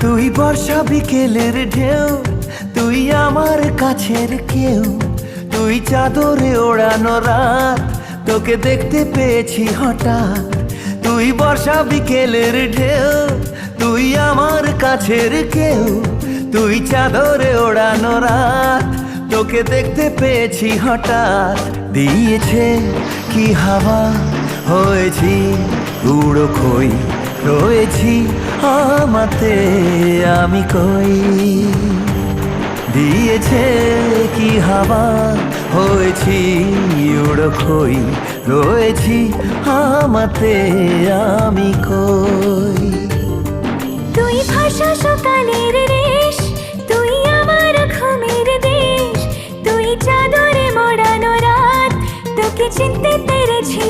তুই বর্ষা বিকেলের ঢেউ, তুই আমার কাছের কেউ, তুই চাদরে ওড়ানো রাত, তোকে দেখতে পেয়েছি হঠাৎ। তুই বর্ষা বিকেলের ঢেউ, তুই আমার কাছের কেউ, তুই চাদরে ওড়ানো রাত, তোকে দেখতে পেয়েছি হঠাৎ। দিয়েছে কি হাওয়া, হয়েছি উড়ো খই, রয়েছি আমাতে আমি কই। দিয়েছে কি হাওয়া, হয়েছি উড়ো খই, রয়েছি আমাতে আমি কই। তুই ভাষা সকালের রেশ, তুই আমার ঘুমের দেশ, তুই চাদরে মোড়ানো রাত, তোকে চিনতে পেরেছি